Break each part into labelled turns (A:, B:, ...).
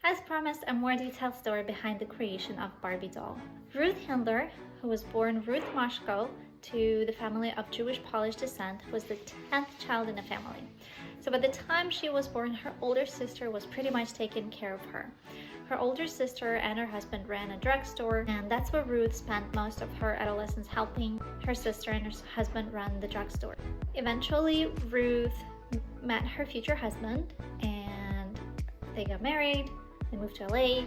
A: As promised, a more detailed story behind the creation of Barbie doll. Ruth Handler, who was born Ruth Moshko to the family of Jewish Polish descent, was the 10th child in the family. So by the time she was born, her older sister was pretty much taking care of her. Her older sister and her husband ran a drugstore, and that's where Ruth spent most of her adolescence, helping her sister and her husband run the drugstore. Eventually, Ruth met her future husband and they got married. They moved to LA,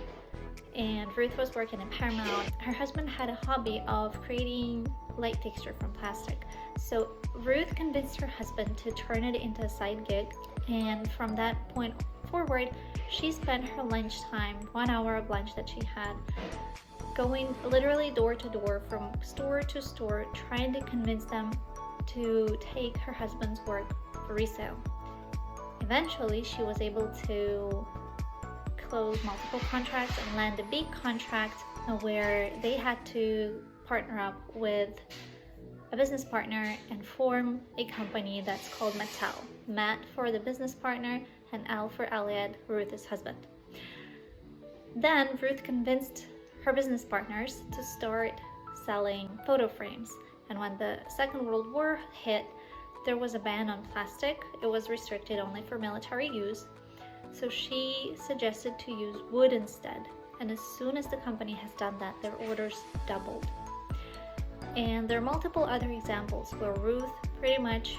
A: and Ruth was working in Paramount. Her husband had a hobby of creating light fixture from plastic. So Ruth convinced her husband to turn it into a side gig, and from that point forward, she spent her lunchtime, 1 hour of lunch that she had, going literally door to door, from store to store, trying to convince them to take her husband's work for resale. Eventually, she was able to close multiple contracts and land a big contract where they had to partner up with a business partner and form a company that's called Mattel. Matt for the business partner and Al for Elliot, Ruth's husband. Then Ruth convinced her business partners to start selling photo frames. And when the Second World War hit, there was a ban on plastic. It was restricted only for military use. So she suggested to use wood instead. And as soon as the company has done that, their orders doubled. And there are multiple other examples where Ruth pretty much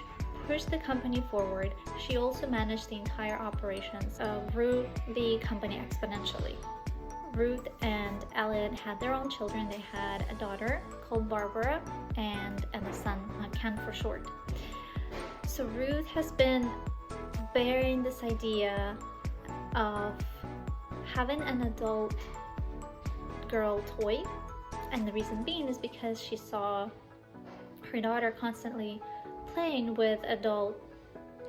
A: pushed the company forward. She also managed the entire operations, grew the company exponentially. Ruth and Elliot had their own children. They had a daughter called Barbara and a son, Ken for short. So Ruth has been bearing this idea of having an adult girl toy, and the reason being is because she saw her daughter constantly playing with adult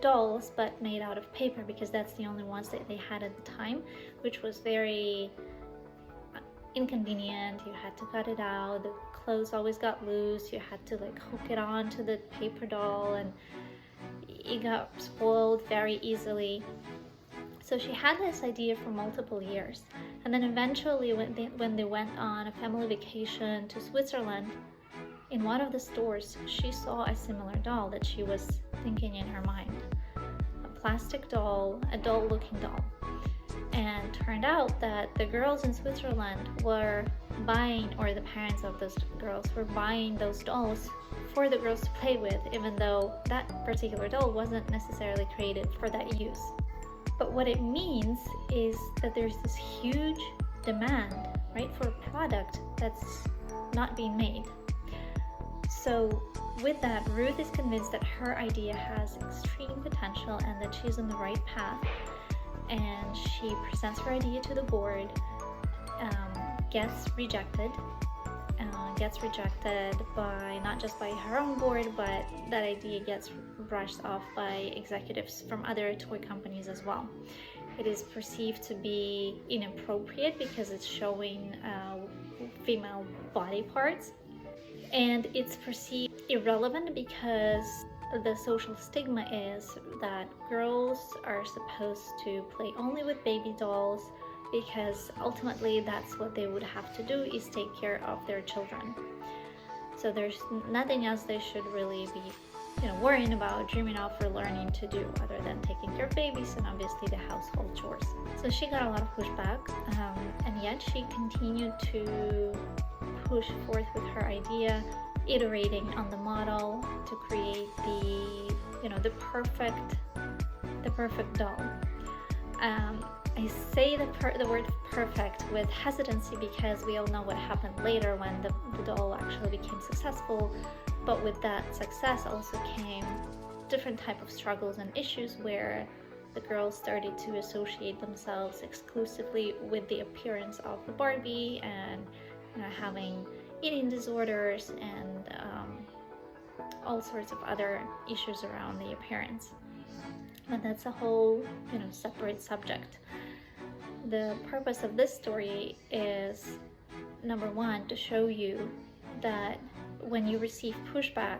A: dolls but made out of paper, because that's the only ones that they had at the time, which was very inconvenient. You had to cut it out, the clothes always got loose, you had to like hook it on to the paper doll, and it got spoiled very easily. So she had this idea for multiple years, and then eventually when they went on a family vacation to Switzerland, in one of the stores she saw a similar doll that she was thinking in her mind. A plastic doll, adult looking doll. And turned out that the girls in Switzerland were buying, or the parents of those girls were buying those dolls for the girls to play with, even though that particular doll wasn't necessarily created for that use. But what it means is that there's this huge demand, right, for a product that's not being made. So with that, Ruth is convinced that her idea has extreme potential and that she's on the right path. And she presents her idea to the board, gets rejected by not just by her own board, but that idea gets brushed off by executives from other toy companies as well. It is perceived to be inappropriate because it's showing female body parts, and it's perceived irrelevant because the social stigma is that girls are supposed to play only with baby dolls, because ultimately that's what they would have to do, is take care of their children. So there's nothing else they should really be worrying about, dreaming of, or learning to do other than taking care of babies and obviously the household chores. So she got a lot of pushback, and yet she continued to push forth with her idea, iterating on the model to create the perfect doll. I say the word perfect with hesitancy because we all know what happened later when the doll actually became successful. But with that success also came different type of struggles and issues where the girls started to associate themselves exclusively with the appearance of the Barbie, and having eating disorders and all sorts of other issues around the appearance. But that's a whole separate subject. The purpose of this story is, number one, to show you that when you receive pushback,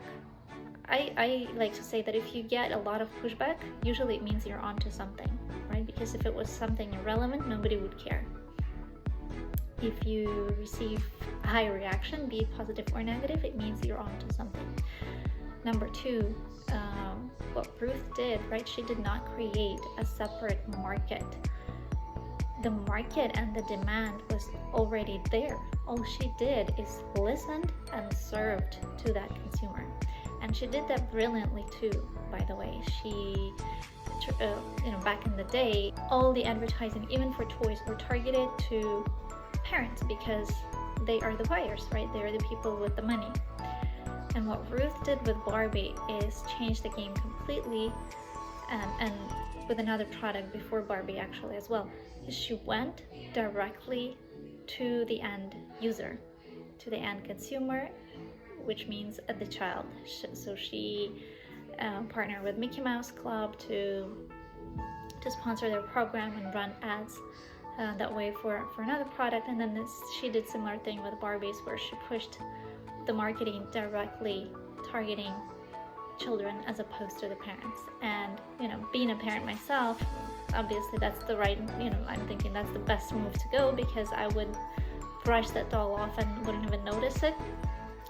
A: I like to say that if you get a lot of pushback, usually it means you're onto something, right? right? Because if it was something irrelevant, nobody would care. If you receive a high reaction, be it positive or negative, it means you're onto something. Number two, what Ruth did, right? She did not create a separate market. The market and the demand was already there. All she did is listened and served to that consumer. And she did that brilliantly too, by the way. She, back in the day, all the advertising, even for toys, were targeted to parents because they are the buyers, right? They're the people with the money. And what Ruth did with Barbie is change the game completely, and with another product before Barbie actually as well. She went directly to the end user, to the end consumer, which means the child. So she partnered with Mickey Mouse Club to sponsor their program and run ads that way for another product. And then she did similar thing with Barbies, where she pushed the marketing directly targeting children as opposed to the parents. And being a parent myself, obviously that's the right, I'm thinking that's the best move to go, because I would brush that doll off and wouldn't even notice it.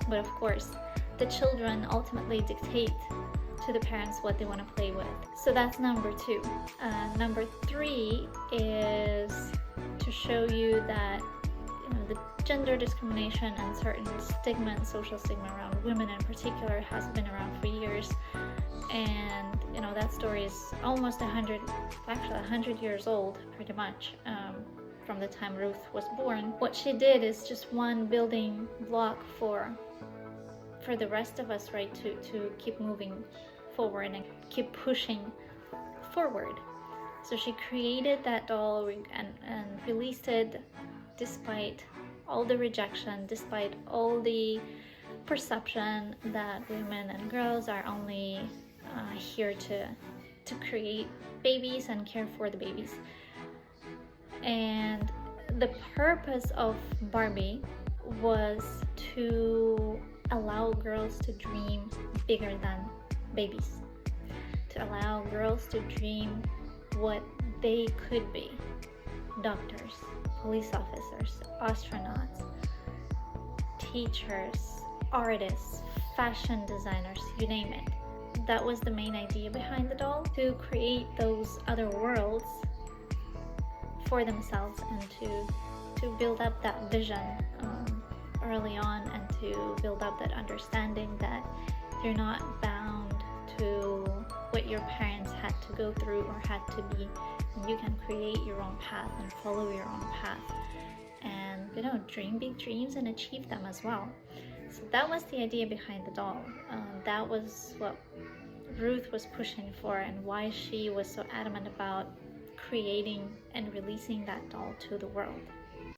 A: But of course, the children ultimately dictate to the parents what they want to play with. So that's number two. Number three is to show you that the gender discrimination and certain stigma and social stigma around women in particular has been around for years. And that story is almost 100 years old, pretty much, from the time Ruth was born. What she did is just one building block for the rest of us, right, to keep moving forward and keep pushing forward. So she created that doll and released it despite all the rejection, despite all the perception that women and girls are only here to create babies and care for the babies. And the purpose of Barbie was to allow girls to dream bigger than babies, to allow girls to dream what they could be: doctors, police officers, astronauts, teachers, artists, fashion designers, you name it. That was the main idea behind the doll, to create those other worlds for themselves and to build up that vision early on, and to build up that understanding that you're not bound to what your parents had to go through or had to be, and you can create your own path and follow your own path, and dream big dreams and achieve them as well. So that was the idea behind the doll. That was what Ruth was pushing for, and why she was so adamant about creating and releasing that doll to the world.